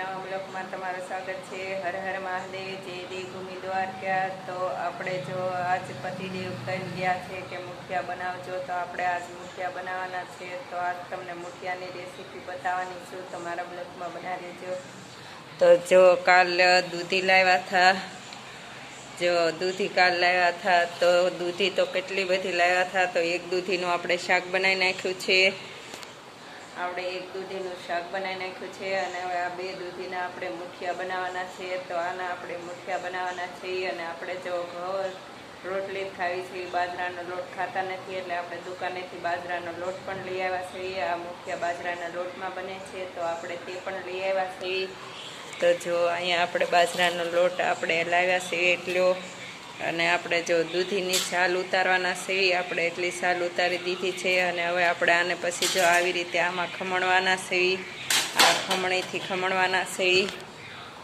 નવા બ્લોગમાં તમારું સ્વાગત છે। હર હર મહાદેવ, જય દેવભૂમિ દ્વારકા। તો આપણે જો આજ પતિદેવ કહી ગયા છે કે મુઠિયા બનાવજો, તો આપણે આજ મુઠિયા બનાવવાના છે। તો આજ તમને મુઠિયાની રેસીપી બતાવવાની છું, તો મારા બ્લોગમાં બનાવી દેજો। તો જો કાલ દૂધી લાવ્યા હતા, જો દૂધી કાલ લાવ્યા હતા, તો દૂધી તો કેટલી બધી લાવ્યા હતા। તો એક દૂધીનું આપણે શાક બનાવી નાખ્યું છે, આપણે એક દૂધીનું શાક બનાવી નાખ્યું છે। અને હવે આ બે દૂધીના આપણે મુઠિયા બનાવવાના છે। તો આના આપણે મુઠિયા બનાવવાના છીએ। અને આપણે જો ઘઉં રોટલી ખાવી છે, બાજરાનો લોટ ખાતા નથી, એટલે આપણે દુકાનેથી બાજરાનો લોટ પણ લઈ આવ્યા છીએ। આ મુઠિયા બાજરાના લોટમાં બને છે, તો આપણે તે પણ લઈ આવ્યા છીએ। તો જો અહીંયા આપણે બાજરાનો લોટ આપણે લાવ્યા છીએ એટલો, અને આપણે જો દૂધીની છાલ ઉતારવાના છે, આપણે એટલી છાલ ઉતારી દીધી છે। અને હવે આપણે આને પછી જો આવી રીતે આમાં ખમણવાના છે, આ ખમણીથી ખમણવાના છે।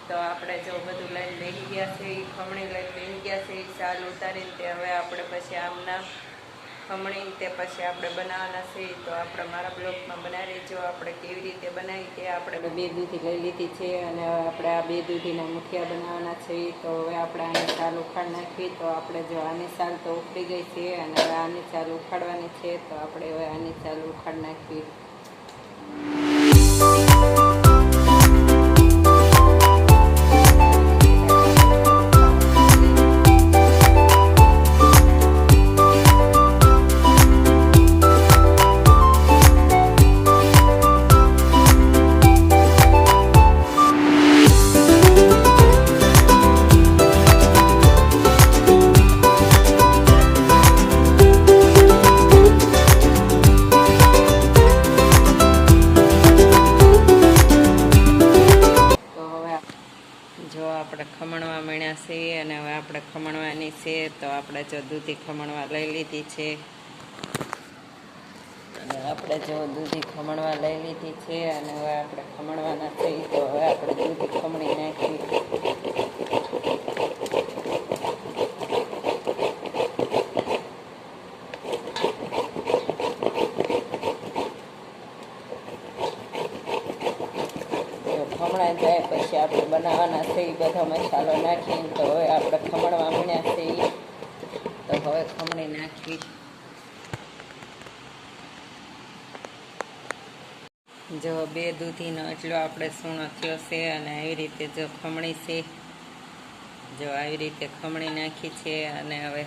તો આપણે જો બધું લઈને બેસી ગયા છે, ખમણી લઈને બેસી ગયા છે, છાલ ઉતારીને તે હવે આપણે પછી આમના ખમણીને તે પછી આપણે બનાવવાના છે। તો આપણે મારા બ્લોગમાં બનાવી રહેજો, આપણે કેવી રીતે બનાવી તે। આપણે બે દૂધી લઈ લીધી છે, અને હવે આપણે આ બે દૂધીના મુઠિયા બનાવવાના છે। તો હવે આપણે આની છાલ ઉખાડી નાખવી। તો આપણે જો આની છાલ તો ઉખડી ગઈ છે, અને હવે આની છાલ ઉખાડવાની છે। તો આપણે હવે આની છાલ ઉખાડી નાખવી। જો આપણે ખમણવા માંડ્યા છીએ, અને હવે આપણે ખમણવાની છે। તો આપણે જો દૂધી ખમણવા લઈ લીધી છે, અને આપણે જો દૂધી ખમણવા લઈ લીધી છે, અને હવે આપણે ખમણવાના છે। તો હવે આપણે દૂધી ખમણી નાખી। ખમણાઈ જાય પછી આપણે બનાવવાના છે બધો મસાલો નાખીને। તો હવે આપણે ખમણવા માંડ્યા છે, તો હવે ખમણી નાખવી। જો બે દૂધીનો એટલો આપણે સૂણો થયો છે, અને આવી રીતે જો ખમણી છે, જો આવી રીતે ખમણી નાખી છે। અને હવે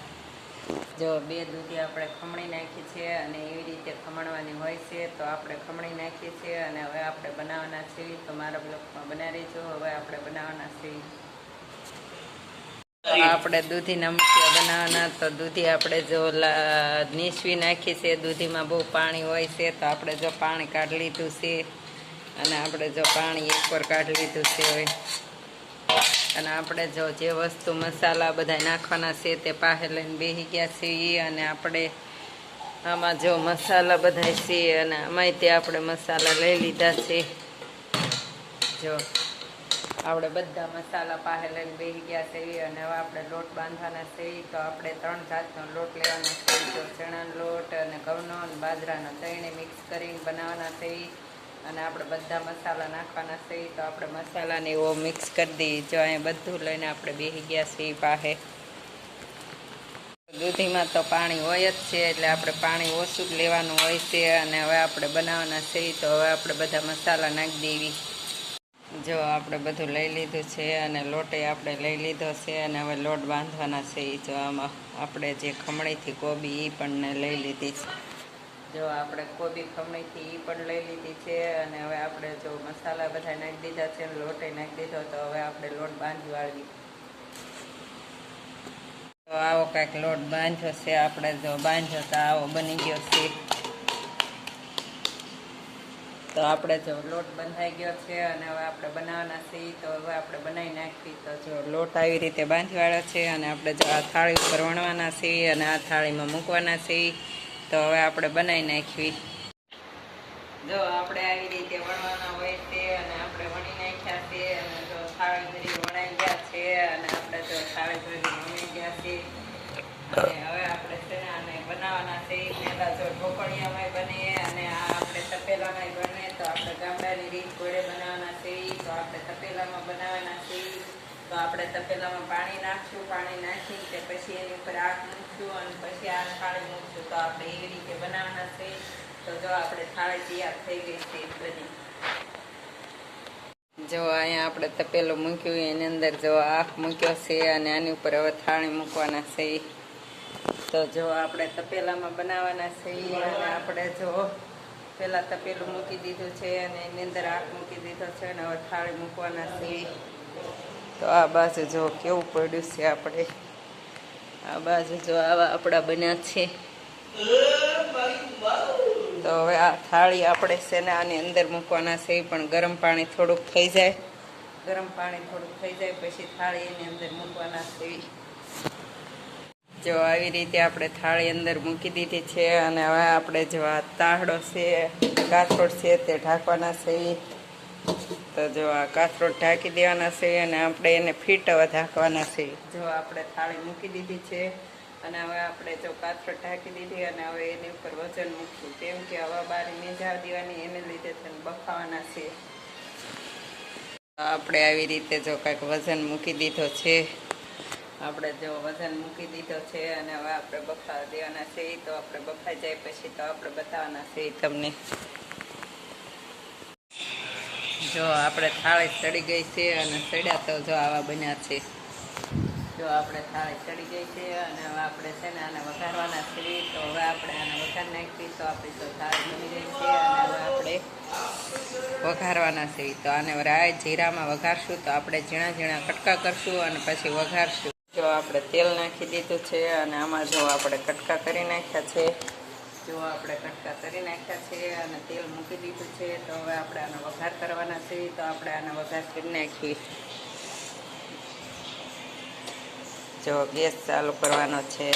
જો બે દૂધી આપણે ખમણી નાખી છે, અને એવી રીતે ખમણવાની હોય છે। તો આપણે ખમણી નાખીએ છીએ, અને હવે આપણે બનાવવાના છીએ। તો મારા બ્લોગમાં બનાવી રહેજો, હવે આપણે બનાવવાના છીએ। આપણે દૂધીના મુઠિયા બનાવવાના। તો દૂધી આપણે જો નીસવી નાખી છે, દૂધીમાં બહુ પાણી હોય છે, તો આપણે જો પાણી કાઢી લીધું છે, અને આપણે જો પાણી એકવાર કાઢી લીધું છે હવે। અને આપણે જો જે વસ્તુ મસાલા બધા નાખવાના છે તે પાસે લઈને બેસી ગયા છીએ। અને આપણે આમાં જો મસાલા બધા છે, અને આમાંય તે આપણે મસાલા લઈ લીધા છે। જો આપણે બધા મસાલા પાસે લઈને બેસી ગયા છે, અને હવે આપણે લોટ બાંધવાના છે। તો આપણે 3 જાતનો લોટ લેવાનો છે, જો ચણાનો લોટ અને ઘઉંનો અને બાજરાનો, ત્રણે મિક્સ કરીને બનાવવાના છે। અને આપણે બધા મસાલા નાખવાના છે। તો આપણે મસાલાને એવો મિક્સ કરી દઈએ। જો અહીંયા બધું લઈને આપણે બેસી ગયા છીએ પાસે। દૂધીમાં તો પાણી હોય જ છે, એટલે આપણે પાણી ઓછું જ લેવાનું હોય છે। અને હવે આપણે બનાવવાના છે, તો હવે આપણે બધા મસાલા નાખી દેવી। જો આપણે બધું લઈ લીધું છે, અને લોટે આપણે લઈ લીધો છે, અને હવે લોટ બાંધવાના છે। જો આમાં આપણે જે ખમણીથી કોબી એ પણ લઈ લીધી છે, જો આપણે કોબી ખમણીથી એ પણ લઈ લીધી છે। અને હવે આપણે જો મસાલા બધા નાખી દીધા છે, લોટે નાખી દીધો, તો હવે આપણે લોટ બાંધી વાળવી। તો આવો કાંઈક લોટ બાંધ્યો છે, આપણે જો બાંધ્યો તો આવો બની ગયો છે। તો આપણે જો લોટ બંધાઈ ગયો છે, અને હવે આપણે બનાવવાના છીએ। તો હવે આપણે બનાવી નાખવી। તો જો લોટ આવી રીતે બાંધી વાળ્યો છે, અને આપણે જો આ થાળી ઉપર વણવાના છીએ, અને આ થાળીમાં મૂકવાના છીએ। તો હવે આપણે બનાવી નાખવી। જો આપણે આવી રીતે વણવાના હોય છે, અને આપણે વણી નાખ્યા છે, અને જો થાળી ભરી વણાઈ ગયા છે, અને આપણે જો થાળી ભરી વણી ગયા છે, અને હવે આપણે શેનાને બનાવવાના છે। પહેલાં જો ઢોકળિયામાં બને, અને આ આપણે તપેલામાં બને। તો આપણે ગામડાની રીત ઘોડે બનાવવાના છે। તો આપણે તપેલામાં બનાવવાના છે. તો આપણે તપેલામાં પાણી નાખશું. પાણી નાખી કે પછી એની ઉપર આગ મૂકશું અને પછી આ થાળી મૂકશું. તો આપણે એવી રીતે બનાવવાના છે. તો જો આપણે થાળી તૈયાર થઈ ગઈ છે બધી. જો અહીંયા આપણે તપેલું મૂક્યું, એની અંદર જો આખ મૂક્યો છે અને આની ઉપર હવે થાળી મૂકવાના છે. તો જો આપણે તપેલામાં બનાવવાના છે અને આપણે જો પહેલાં તપેલું મૂકી દીધું છે અને એની અંદર આખ મૂકી દીધો છે અને હવે થાળી મૂકવાના છે. તો આ બાજુ જો કેવું પડ્યું છે. આપણે આ બાજુ જો આવા આપણા બન્યા છે. તો હવે આ થાળી આપણે છે ને આની અંદર મૂકવાના છે, પણ ગરમ પાણી થોડુંક થઈ જાય. ગરમ પાણી થોડુંક થઈ જાય પછી થાળી એની અંદર મૂકવાના છે. જો આવી રીતે આપણે થાળી અંદર મૂકી દીધી છે અને હવે આપણે જો આ તાહડો છે, કાથરોટ છે તે ઢાંકવાના છે. તો જો આ કાથરોટ ઢાંકી દેવાના છે અને આપણે એને ફીટ હવે ઢાંકવાના છે. જો આપણે થાળી મૂકી દીધી છે અને હવે આપણે જો કાથરોટ ઢાંકી દીધી અને હવે એની ઉપર વજન મૂકશું, કેમ કે હવા બારી નહીં જવા દેવાની, એને લીધે તેને બફાવાના છે. આપણે આવી રીતે જો કાંઈક વજન મૂકી દીધો છે. આપણે જો વજન મૂકી દીધો છે અને હવે આપણે બફાવા દેવાના છે. તો આપણે બફાઈ જાય પછી તો આપણે બતાવવાના છે તમને. જો આપણે થાળી ચડી ગઈ છે અને ચડ્યા તો જો આવા બન્યા છે. જો આપણે થાળી ચડી ગઈ છે અને હવે આપણે છે ને આને વઘારવાના છે. તો હવે આપણે આને વઘાર નાખી તો આપણી તો થાળી બની ગઈ છે અને હવે આપણે વઘારવાના છે. તો આને રાઈ જીરામાં વઘારશું. તો આપણે ઝીણા ઝીણા કટકા કરશું અને પછી વઘારશું. જો આપણે તેલ નાખી દીધું છે અને આમાં જો આપણે કટકા કરી નાખ્યા છે. જો આપણે કટકા કરી નાખ્યા છે અને તેલ મૂકી દીધું છે. તો હવે આપણે આનો વઘાર કરવાના છે. તો આપણે આનો વઘાર કરી નાખીએ. જો ગેસ ચાલુ કરવાનો છે.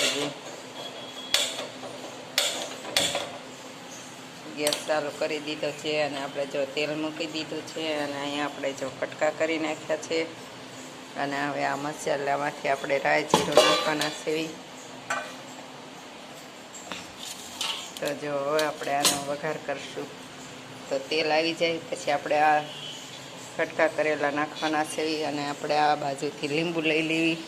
ગેસ ચાલુ કરી દીધો છે અને આપણે જો તેલ મૂકી દીધું છે અને અહીંયા આપણે જો કટકા કરી નાખ્યા છે અને હવે આ મસાલામાંથી આપણે રાઈ જીરું નાખવાના છે. તો જો હવે આપણે આનો વઘાર કરશું. તો તેલ આવી જાય પછી આપણે આ કટકા કરેલા નાખવાના છે અને આપણે આ બાજુથી લીંબુ લઈ લેવી.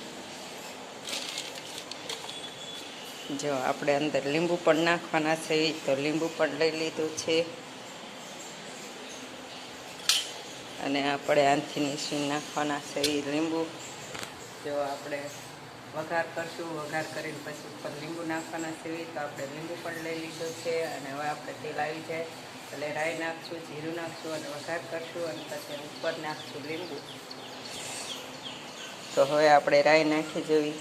જો આપણે અંદર લીંબુ પણ નાખવાના છે. તો લીંબુ પણ લઈ લીધું છે અને આપણે આનથી નીચી નાખવાના છે લીંબુ. જો આપણે વઘાર કરશું. વઘાર કરીને પછી ઉપર લીંબુ નાખવાના છે. તો આપણે લીંબુ પણ લઈ લીધું છે અને હવે આપણે તેલ આવી જાય એટલે રાઈ નાખશું, જીરું નાખશું અને વઘાર કરશું અને પછી ઉપર નાખશું લીંબુ. તો હવે આપણે રાઈ નાખી જોઈ.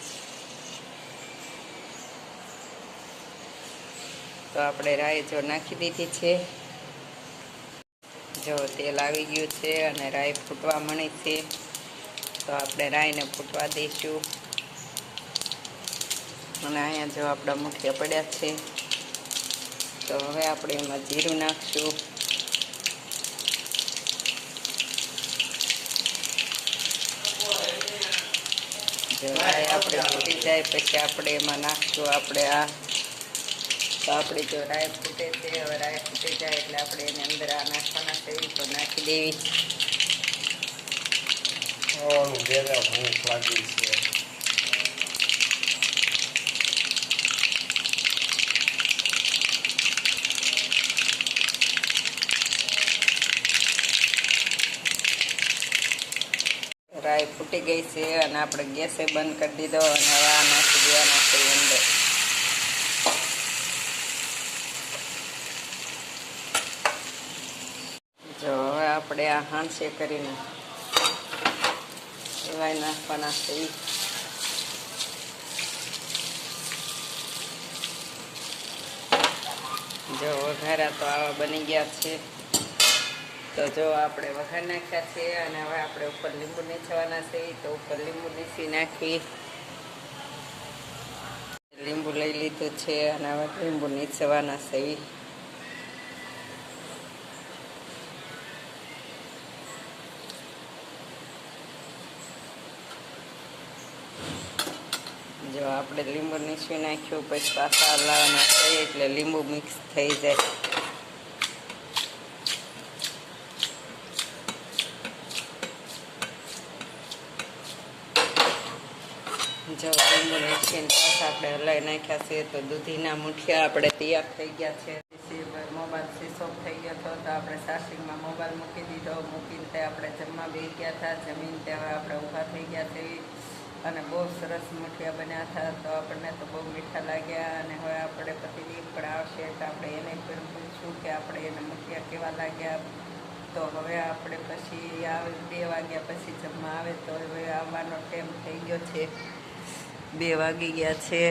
તો આપણે રાઈ જો નાખી દીધી છે. જો તેલ આવી ગયું છે અને રાઈ ફૂટવા મળી છે. તો આપણે રાઈને ફૂટવા દઈશું અને અહીંયા જો આપણા મુઠિયા પડ્યા છે. તો હવે આપણે એમાં જીરું નાખશું. જો રાઈ આપણે ફૂટી જાય પછી આપણે એમાં નાખશું આપણે આ. તો આપણે જો રાઈ ફૂટે છે, હવે રાઈ ફૂટી જાય એટલે આપણે એની અંદર આ નાખવાના છે. તો નાખી દેવી. ભૂખ લાગી છે. રાઈ ફૂટી ગઈ છે અને આપણે ગેસે બંધ કરી દીધો અને હવે આ નાખી દેવાના છે અંદર. જો હવે આપણે આ હાંડશે કરીને એવા નાખવાના છે. જો વઘારા તો આવા બની ગયા છે. તો જો આપણે વઘાર નાખ્યા છે અને હવે આપણે ઉપર લીંબુ નીચવાના છે. તો ઉપર લીંબુ નીચી નાખી. લીંબુ લઈ લીધું છે અને હવે લીંબુ નીચવાના છે. જો આપણે લીંબુ નીચવી નાખ્યું પછી પાછા હલાવવાના છે એટલે લીંબુ મિક્સ થઈ જાય. જો લીંબુ નાખીને પાછા આપણે હલાવી નાખ્યા છે તો દૂધીના મુઠિયા આપણે તૈયાર થઈ ગયા છે. મોબાઈલ સ્વિચ ઓફ થઈ ગયો હતો તો આપણે ચાર્જિંગમાં મોબાઈલ મૂકી દીધો. મૂકીને તે આપણે જમવા બેસી ગયા હતા. જમીને તે હવે આપણે ઊભા થઈ ગયા છે અને બહુ સરસ મુઠિયા બન્યા હતા. તો આપણને તો બહુ મીઠા લાગ્યા અને હવે આપણે પતિદેવ પણ આવશે તો આપણે એને પણ પૂછશું કે આપણે એને મુઠિયા કેવા લાગ્યા. તો હવે આપણે પછી આવે 2 વાગ્યા પછી જમવા આવે તો હવે આવવાનો ટાઈમ થઈ ગયો છે. 2 વાગી ગયા છે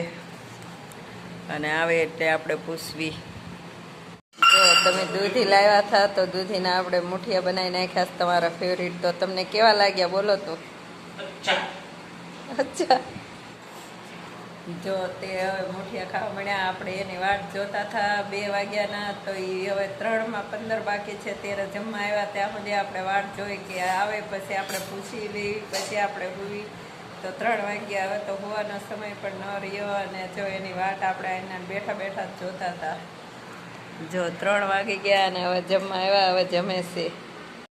અને આવે એટલે આપણે પૂછવી. જો તમે દૂધી લાવ્યા હતા તો દૂધીના આપણે મુઠિયા બનાવી નાખ્યા તમારા ફેવરિટ. તો તમને કેવા લાગ્યા બોલો તો. અચ્છા જો તે હવે મુઠિયા ખાવા મળ્યા. આપણે એની વાટ જોતા હતા 2 વાગ્યાના. તો એ હવે 3:15 બાકી છે. ત્યારે જમવા આવ્યા ત્યાં સુધી આપણે વાટ જોઈ કે આવે પછી આપણે પૂછી લઈ પછી આપણે હોઈ. તો 3 વાગ્યા. હવે તો હોવાનો સમય પણ ન રહ્યો અને જો એની વાટ આપણે એના બેઠા બેઠા જ જોતા હતા. જો 3 વાગી ગયા અને હવે જમવા આવ્યા. હવે જમે છે.